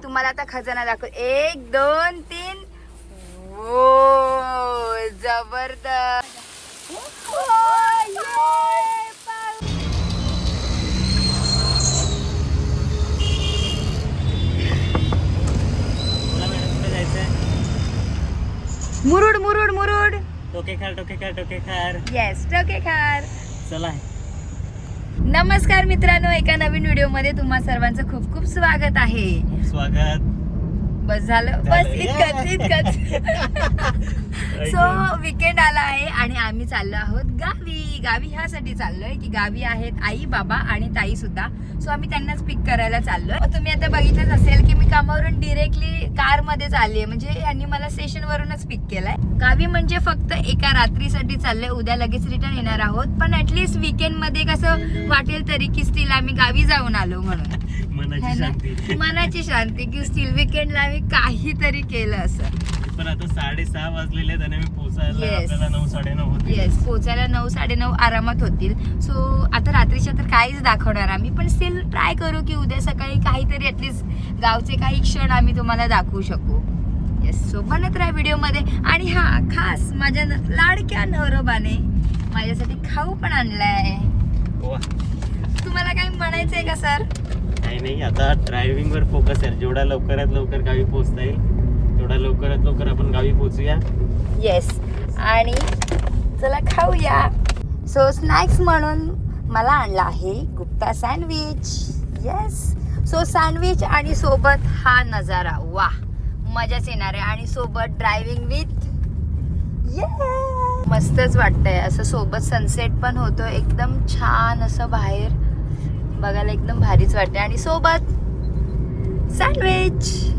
तुम्हाला आता खजाना दाखव. 1 2 3. ओ जबरदस्त. मुरुड मुरुड मुरुड. टोकेखार. येस टोकेखार. चला. नमस्कार मित्रांनो, एका नवीन व्हिडिओ मध्ये तुम्हा सर्वांचं खूप खूप स्वागत आहे. स्वागत. बस झालं, बस इतकंच. सो वीकेंड आला आहे आणि आम्ही चाललो आहोत गावी ह्यासाठी चाललोय की गावी आहेत आई बाबा आणि ताई सुद्धा. सो आम्ही त्यांनाच पिक करायला चाललोय. तुम्ही आता बघितलंच असेल की मी कामावरून डिरेक्टली कार मध्ये चालली आहे, म्हणजे यांनी मला स्टेशन वरूनच पिक केलाय. गावी म्हणजे फक्त एका रात्रीसाठी चाललोय, उद्या लगेच रिटर्न येणार आहोत. पण ऍटलीस्ट वीकेंड मध्ये कसं वाटेल तरी की स्टील आम्ही गावी जाऊन आलो म्हणून मनाची शांती की स्टील वीकेंडला आम्ही काहीतरी केलं असं. पण आता 6:30 वाजलेले आहेत आणि मी पोहोचायला आपल्याला 9 9:30 होतील. येस, पोहोचायला 9 9:30 आरामात होतील. सो आता रात्रीच्या तर काहीच दाखवणार आम्ही, पण स्टील ट्राय करू की उद्या सकाळी काहीतरी ऍटलीस्ट गावचे काही क्षण आम्ही तुम्हाला दाखवू शकू. येस, सो बनत राहा व्हिडिओ मध्ये. आणि हा खास माझ्या लाडक्या नवरोबाने माझ्यासाठी खाऊ पण आणलाय. तुम्हाला काही म्हणायचंय का सर? नाही, आता ड्रायव्हिंग वर फोकस आहे. जेवढा लवकरात लवकर गावी पोहोचता येईल तेवढा लवकरात लवकर आपण गावी पोहोचूया. येस, आणि चला खाऊया. सो स्नॅक्स म्हणून मला आणला आहे Gupta sandwich. Yes, so sandwich आणि सोबत हा नजारा, वा मजाच येणार आहे. आणि सोबत ड्रायव्हिंग विथ मस्तच वाटतंय. असं सोबत सनसेट पण होतो, एकदम छान असं बाहेर बघायला एकदम भारीच वाटते. आणि सोबत सँडविच.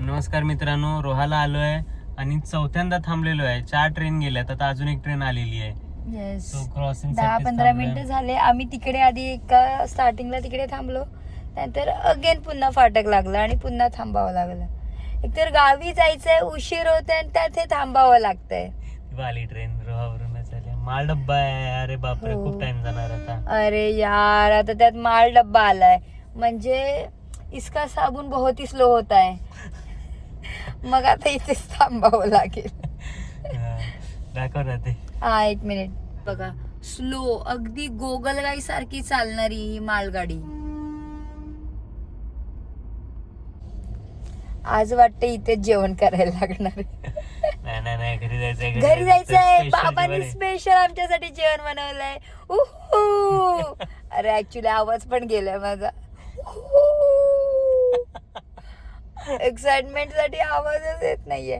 नमस्कार मित्रांनो, रोहाला आलोय आणि चौथ्यांदा थांबलेलो आहे. 4 ट्रेन गेल्यात, आता अजून एक ट्रेन आलेली आहे. येस, So crossing 10-15 मिनिटं झाले. आम्ही तिकडे आधी एका स्टार्टिंगला तिकडे थांबलो, त्यानंतर अगेन पुन्हा फाटक लागलं आणि पुन्हा थांबावं लागलं. एकतर गावी जायचंय, उशीर होतोय आणि त्यात हे थांबावं लागतंय. आली ट्रेन रोहावरूनच आली. माल डब्बा आहे. अरे बापरे, खूप टाइम जाणार आता. अरे यार, आता त्यात माल डब्बा आलाय म्हणजे इसका साबुन बहुत ही स्लो होता है. मग आता इथेच थांबावं लागेल. दाखव ना ते. हा, 1 मिनिट बघा. स्लो, अगदी गोगलगाई सारखी चालणारी ही मालगाडी. आज वाटतं इथेच जेवण करायला लागणार. नाही, घरी जायचंय. बाबांनी स्पेशल आमच्यासाठी जेवण बनवलंय. अरे ऍक्च्युली आवाज पण गेलाय माझा. एक्साइटमेंट साठी आवाजच येत नाहीये.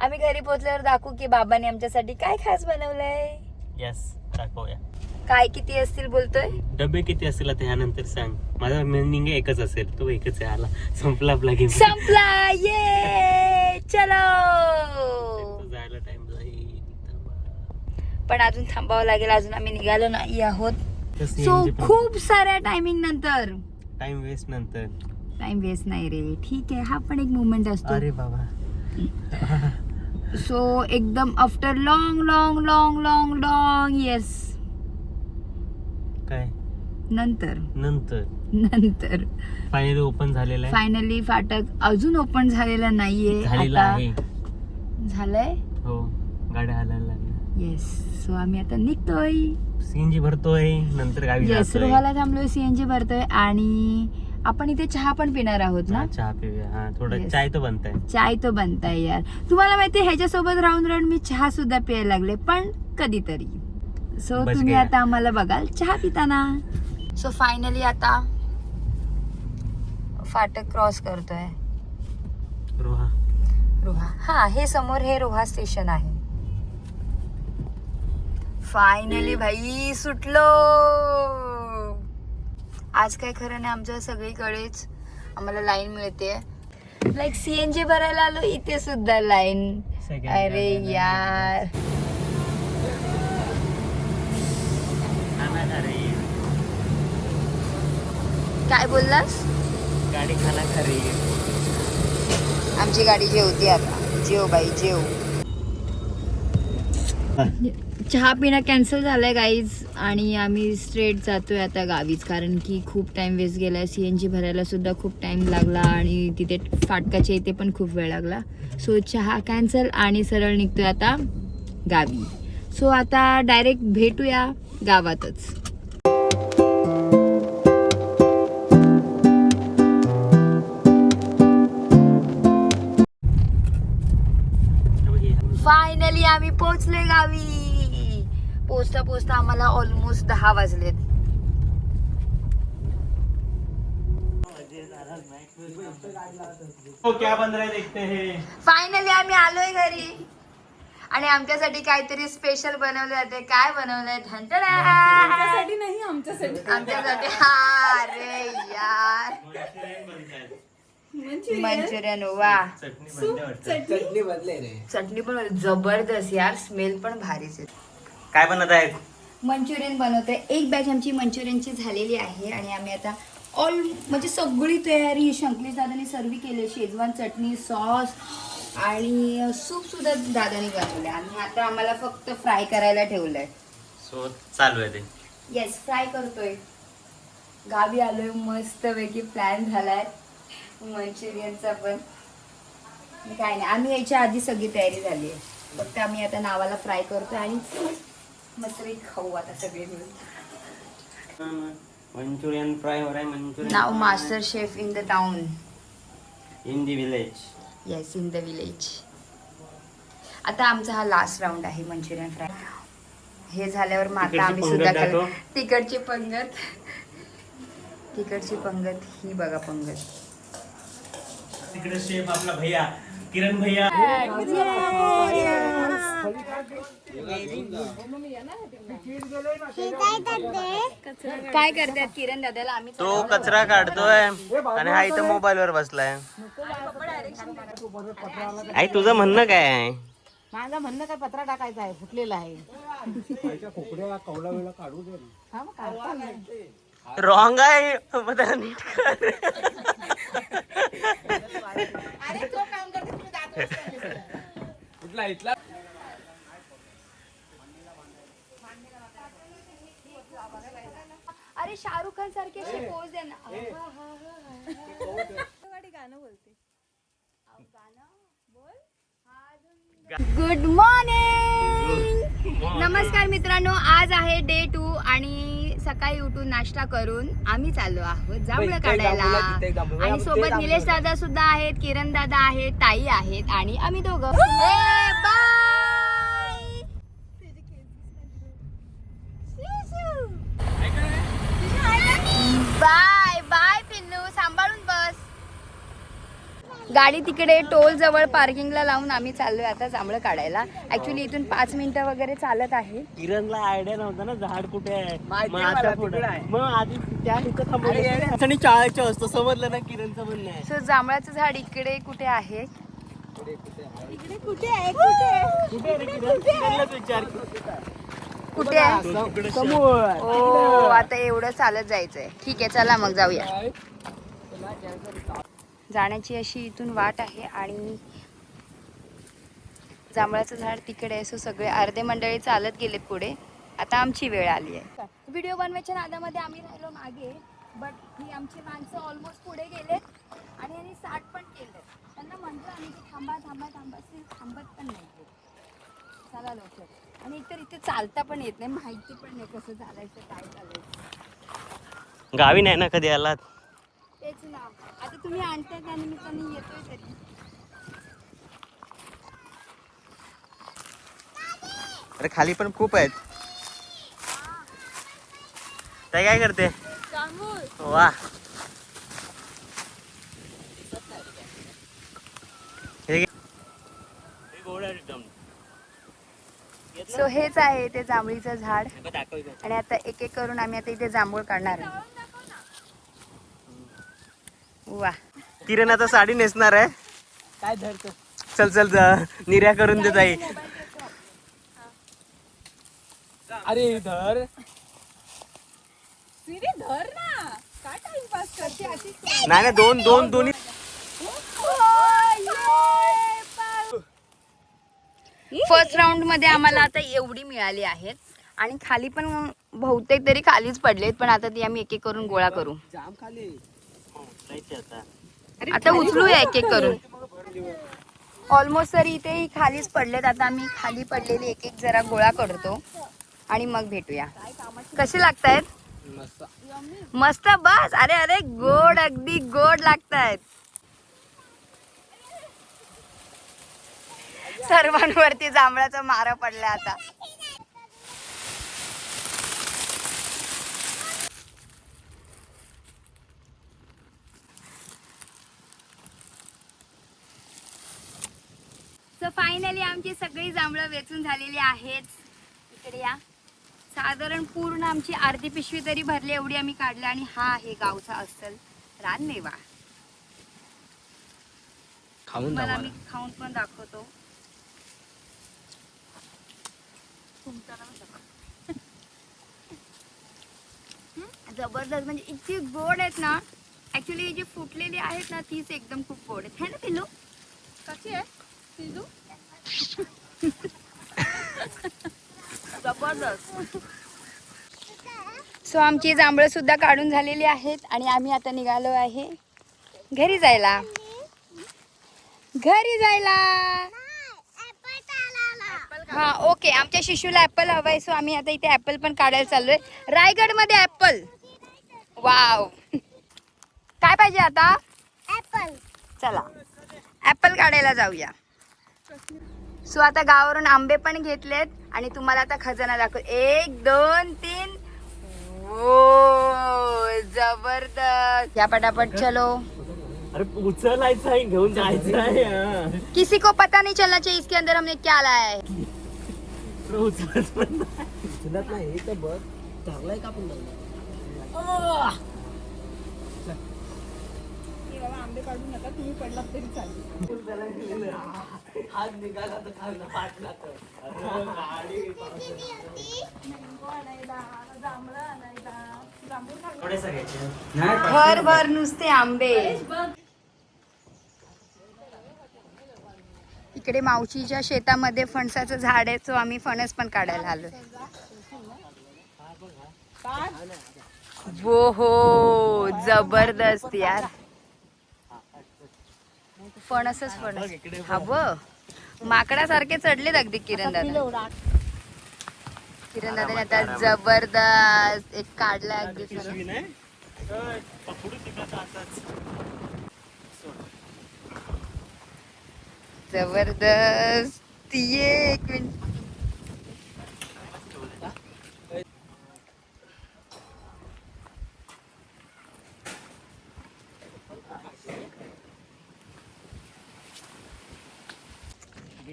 आम्ही घरी पोहोचल्यावर दाखवू की बाबांनी आमच्यासाठी काय खास बनवलंय. यस, दाखवूया. काय किती असतील बोलतोय? डबे किती असतील आता ह्यानंतर सांग. माझा मिनिंग एकच असेल, तो एकच आहे. आला, संपला आपला गेम. संपला. ये चलो. जायला टाइम जाईल, पण अजून थांबावं लागेल. अजून आम्ही निघालो नाही आहोत. सो खूप साऱ्या टायमिंग नंतर, टाइम वेस्ट नंतर. टाइम वेस्ट नाही रे, ठीक आहे, हा पण एक मुवमेंट असतो. अरे बाबा. सो एकदम after long long long long long yes काय नंतर फायनली ओपन झालेलं आहे. फायनली फाटक अजून ओपन झालेलं नाहीये. झालेलं आहे. झालंय. हो, गाड्या हालायला लागल्या. येस, सो आम्ही आता निघतोय. सीएनजी भरतोय, नंतर गावी जातोय. रोहाला थांबलोय, सीएनजी भरतोय आणि आपण इथे चहा पण पिणार आहोत ना. चहा पिऊया. हा, थोडा चाय तो बनताय यार. तुम्हाला माहितीये ह्याच्यासोबत राहून मी चहा सुद्धा प्यायला लागले, पण कधीतरी. सो तुम्ही आता आम्हाला बघाल चहा पिताना. सो फायनली आता फाटक क्रॉस करतोय. रोहा. हा, हे समोर हे रोहा स्टेशन आहे. फायनली भाई सुटलो. आज काय खरं नाही, आमच्या सगळीकडेच आम्हाला लाईन मिळते. लाईक सीएनजी भरायला आलो, इथे सुद्धा लाईन. अरे यार, काय बोललास? गाडी खाना खरी. आमची गाडी जेवते आता. जेव बाई जेव. चहा पिणं कॅन्सल झालंय गाईज आणि आम्ही स्ट्रेट जातोय आता गावीच, कारण की खूप टाइम वेस्ट गेलाय. CNG भरायला सुद्धा खूप टाइम लागला आणि तिथे फाटकाच्या इथे पण खूप वेळ लागला. सो चहा कॅन्सल आणि सरळ निघतोय आता गावी. सो आता डायरेक्ट भेटूया गावातच. फायनली आम्ही पोहोचलोय गावी. पोचता पोचता आम्हाला ऑलमोस्ट 10 वाजलेत. फायनली आम्ही आलोय घरी आणि आमच्यासाठी काहीतरी स्पेशल बनवले जाते. काय बनवलंय? आमच्यासाठी नाही, आमच्यासाठी. अरे यार, मंचुरियन. वा, चटणी पण जबरदस्त यार, स्मेल पण भारीच आहे. काय बनवत आहेत? मंचुरियन बनवते. एक बॅच आमची मंचुरियनची झालेली आहे आणि आम्ही आता म्हणजे सगळी तयारी शंकलेश दादानी सर्व केली. शेजवान चटणी, सॉस आणि सूप सुद्धा दादानी बनवले. आणि आता आम्हाला फक्त फ्राय करायला ठेवलंय. सो चालू आहे ते. येस, फ्राय करतोय. गावी आलोय, मस्त पैकी प्लॅन झालाय मंचुरियनचा पण. काय नाही, आम्ही यायच्या आधी सगळी तयारी झाली आहे. फक्त आम्ही आता नावाला फ्राय करतोय आणि मस्त खाऊ आता सगळे मिळून. मंचुरियन फ्राय हो रहा है. Manchurian now master chef in the town. In the village. Yes, in the village. आता आमचा हा लास्ट राऊंड आहे मंचुरियन फ्राय. हे झाल्यावर मग आता आम्ही सुद्धा खाल्लं. तिकडची पंगत ही बघा पंगत. तिकडे शेफ आपला भैया किरण भैया. काय करतात किरण दादाला? आम्ही तो कचरा काढतोय आणि हा इथं मोबाईल वर बसलाय. आई तुझं म्हणणं काय आहे? माझं म्हणणं काय, पत्रा टाकायचा आहे, फुटलेला आहे. रॉंग आहे. नीट कर. अरे शाहरुख खान सारखे असे पोज दे ना. Good morning. नमस्कार मित्रांनो, आज आहे डे 2 आणि सकाळी उठून नाश्ता करून आम्ही चाललो आहोत जांभळं काढायला. आणि सोबत निलेश दादा सुद्धा आहेत, किरण दादा आहेत, ताई आहेत आणि आम्ही दोघं. बाय बाय पिल्लू, सांभाळून बस. गाडी तिकडे टोल जवळ पार्किंगला लावून आम्ही चाललोय आता जांभळं काढायला. ऍक्च्युली इथून 5 मिनिटं वगैरे चालत आहे. किरणला आयडिया नव्हता ना झाड कुठे आहे. मग आता पुढे मग आधी त्या इथं थांबवलं आणि चाळायचं असतं. समजलं ना किरणचं म्हणणं आहे. सो जांभळाचं झाड इकडे कुठे आहे? कुठे आहे? ओ, आता एवढं चालत जायचंय. ठीक आहे, चला मग जाऊया. जाण्याची अशी इथून वाट आहे आणि जांभळाचं झाड तिकडे आहे. सो सगळे अर्धे मंडळी चालत गेलेत पुढे. आता आमची वेळ आली आहे. व्हिडिओ बनवायच्या नादामध्ये आम्ही राहिलो मागे, बट ही आमची माणसं ऑलमोस्ट पुढे गेलेत आणि यांनी स्टार्ट पण केलं. त्यांना म्हटलं आम्ही की थांबा थांबा थांबा, थांबत पण नाही. चला लवकर. आणि एकतर इथे चालता पण येत नाही, माहिती पण नाही कसं चालायचं, काय चालायचं. गावी नाही ना कधी आलात? तेच ना. आता तुम्ही आणताय त्या निमित्ताने येतोय तरी. अरे खाली पण खूप आहेत. ताई काय करते? वा, सो हेच आहे ते जांभळीचं झाड. आणि आता एक एक करून आम्ही आता इथे जांभूळ काढणार आहे. वा, किरण आता साडी नेसणार आहे. काय धरतो? चल चल जा, निर्या करून देत आई. अरे धर धर ना, काय टाइमपास करते अशी? नाही ना, दोन दोन दोन्ही. फर्स्ट राऊंड मध्ये आम्हाला आता एवढी मिळाली आहेत आणि खाली पण बहुतेक तरी खालीच पडलेत, पण आता ती आम्ही एक एक करून गोळा करू. जाम खाली आता उचलूया एक एक करून. ऑलमोस्ट तरी इथे खालीच पडलेत. आता आम्ही खाली पडलेली एक एक जरा गोळा करतो आणि मग भेटूया. कसे लागतायत? मस्त. बस. अरे अरे गोड, अगदी गोड लागतायत. सर्वांवरती जांभळाचा मारा पडला आता. सो फायनली आमची सगळी जांभळं वेचून झालेली आहेत. इकडे या. साधारण पूर्ण आमची अर्धी पिशवी तरी भरली एवढी आम्ही काढली आणि हा आहे गावचा अस्सल रानमेवा. तुम्हाला मी खाऊन पण दाखवतो. जबरदस्त, म्हणजे इतकी गोड आहेत ना. ऍक्च्युली जी फुटलेली आहेत ना तीच एकदम खूप गोड आहेत. है ना पिल्लू? कशी आहे सिद्धू? जबरदस्त. सो आमची जांभळं सुद्धा काढून झालेली आहेत आणि आम्ही आता निघालो आहे घरी जायला. हा ओके. आमच्या शिशूला ऍपल हवाय, सो आम्ही आता इथे ऍपल पण काढायला चाललोय. रायगड मध्ये ऍपल. वाव. काय पाहिजे आता? ऍपल. चला ऍपल काढायला जाऊया. सो आता गावावरून आंबे पण घेतलेत आणि तुम्हाला आता खजाना दाखव. 1 2 3. ओ जबरदस्त. या पटापट चलो. अरे उचलायचं आहे, घेऊन जायचं आहे. किसी को पता नहीं चलना चाहिए इसके अंदर हमने क्या लाया है. उचलत नाही तर बघ चांगलाय का पण आंबे काढून नका तुम्ही, पडलात तरी चालेल. हात निघाला तर खायला पाटला तर भर भर नुसते आंबे. इकडे मावशीच्या शेतामध्ये फणसाचं झाड आहे, सो आम्ही फणस पण काढायला आलो. वो हो जबरदस्त यार. फणसच फणस. हा ब माकडासारखे चढलेत अगदी किरण दादा. किरण दादाने आता जबरदस्त एक काढला अगदी फणस. जबरदस्त. ये एक मिनिट.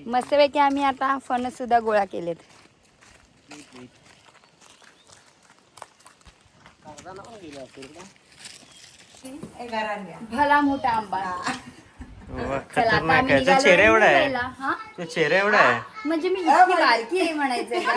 मस्तपैकी आम्ही आता फणस सुद्धा गोळा केलेत. भला मोठा आंबा. चला आता आम्ही निघालो चेहरा एवढा आहे. निघायला. हा? चेहरा एवढा आहे म्हणजे मी इतकी बारकी आहे म्हणायचं का?